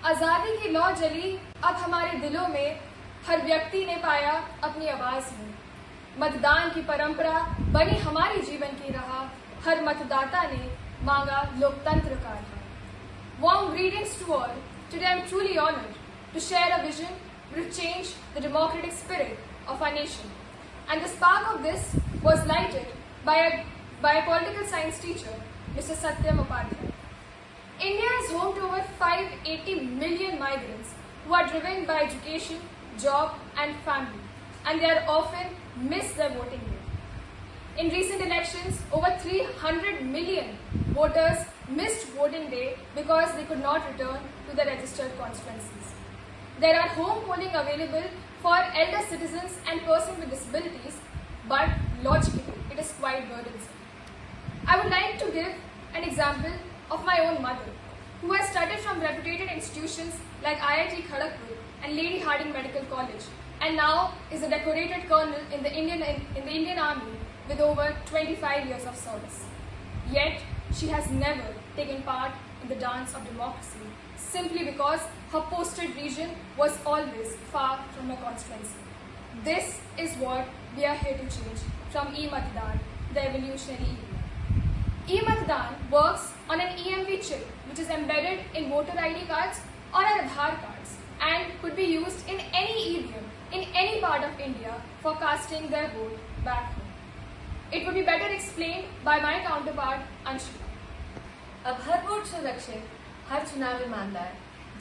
आज़ादी की लौ जली अब हमारे दिलों में, हर व्यक्ति ने पाया अपनी आवाज़ में। मतदान की परंपरा बनी हमारे जीवन की राह, हर मतदाता ने मांगा लोकतंत्र का राह। Warm greetings to all. Today I am truly honored to share a vision to change the democratic spirit of our nation. And the spark of this was lighted by a political science teacher, Mr. Satyam Upadhyay. India is home to over 580 million migrants who are driven by education, job and family, and they are often miss their voting day. In recent elections, over 300 million voters missed voting day because they could not return to their registered constituencies. There are home polling available for elder citizens and persons with disabilities, but logically it is quite burdensome. I would like to give an example of my own mother, who has studied from reputed institutions like IIT Kharagpur and Lady Hardinge Medical College, and now is a decorated colonel in the Indian Army with over 25 years of service. Yet, she has never taken part in the dance of democracy simply because her posted region was always far from her constituency. This is what we are here to change from e-Matdan, the evolutionary EVM. E-Matdan works on an EMV chip which is embedded in voter ID cards or Aadhaar cards and could be used in any EVM in any part of India for casting their vote back home. It would be better explained by my counterpart Anshula. अब हर vote सुरक्षित, हर चुनाव ईमानदार,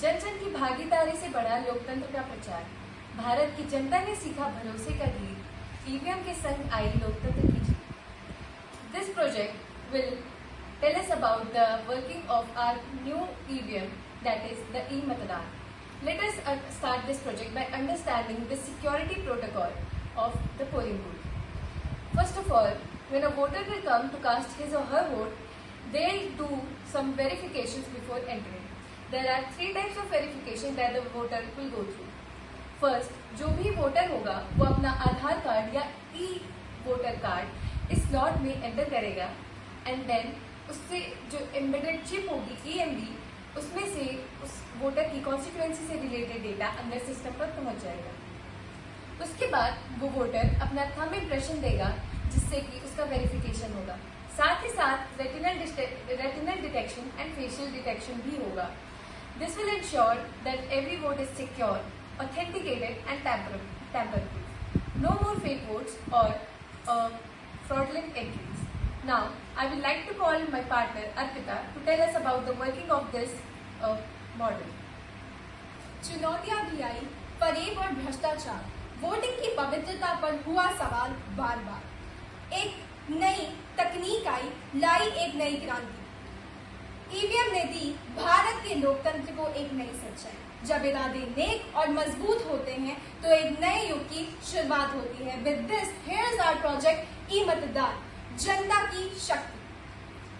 जन जन की भागीदारी से बड़ा लोकतंत्र का प्रचार, भारत की जनता ने सीखा भरोसे का गीत, ईवीएम के संग आई लोकतंत्र की जीत. This project will tell us about the working of our new EVM, that is the e-Matdan. Let us start this project by understanding the security protocol of the polling booth. First of all, when a voter will come to cast his or her vote, they'll do some verifications before entering. There are 3 types of verification that the voter will go through. First, जो भी voter होगा वो अपना आधार card या ई-वोटर card इस slot में enter करेगा and then उससे जो एम्बेडेड चिप होगी EMV, उसमें से उस वोटर की कॉन्स्टिट्यूएंसी से रिलेटेड डेटा अंदर सिस्टम पर पहुंच जाएगा. उसके बाद वो वोटर अपना थंब इम्प्रेशन देगा जिससे कि उसका वेरिफिकेशन होगा. साथ ही साथ retinal detection and facial detection भी होगा. This will ensure that every vote is secure, authenticated and tamper proof. No more fake votes or fraudulent entries. Now, I would like to call my partner Arpita to tell us about the working of this model. चुनौतियां भी आई, फरेब और भ्रष्टाचार, voting की पवित्रता पर हुआ सवाल बार बार. एक नई तकनीक आई, लाई एक नई क्रांति. ईवीएम ने दी भारत के लोकतंत्र को एक नई सच्चाई. जब इरादे नेक और मजबूत होते हैं तो एक नए युग की शुरुआत होती है. With this here is our project ई-Matdan, जनता की शक्ति.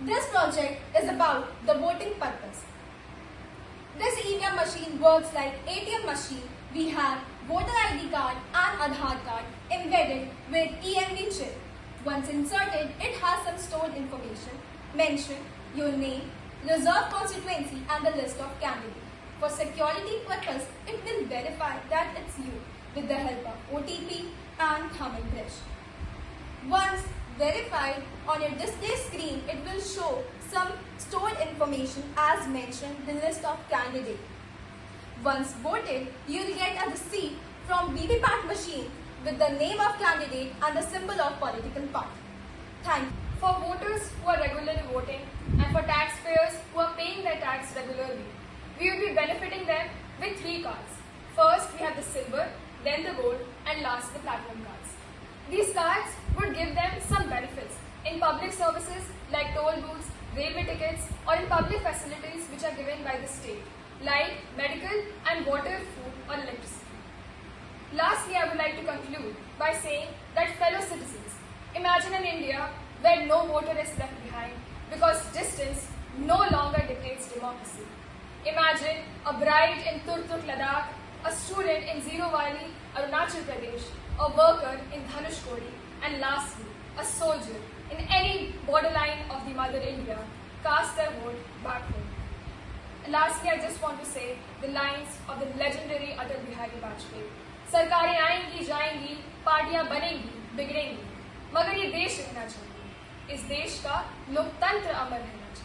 This project is about the voting purpose. This EVM machine works like ATM machine. We have voter ID card and Aadhaar card embedded with EMV chip. Once inserted, it has some stored information. Mention your name, reserved constituency and the list of candidates. For security purpose, it will verify that it's you with the help of OTP and thumb impression. Once verified, on your display screen, it will show some stored information as mentioned the list of candidates. Once voted, you will get a receipt from VVPAT machine with the name of candidate and the symbol of political party. Thank you. For voters who are regularly voting and for taxpayers who are paying their tax regularly, we will be benefiting them with 3 cards. First, we have the silver, then the gold, and last the platinum cards. These cards would give them some benefits in public services like toll booths, railway tickets, or in public facilities which are given by the state, like medical and water, food, or electricity. Lastly, I would like to conclude by saying that fellow citizens, imagine an India where no voter is left behind because distance no longer dictates democracy. Imagine a bride in Turtuk, Ladakh, a student in Zero Valley, Arunachal Pradesh, a worker in Dhanushkodi, and lastly, a soldier in any borderline of the Mother India cast their vote back home. Lastly, I just want to say the lines of the legendary Atal Bihari Vajpayee. सरकारें आएंगी जाएंगी, पार्टियां बनेंगी बिगड़ेंगी, मगर ये देश रहना चाहिए। इस देश का लोकतंत्र अमर रहना चाहिए।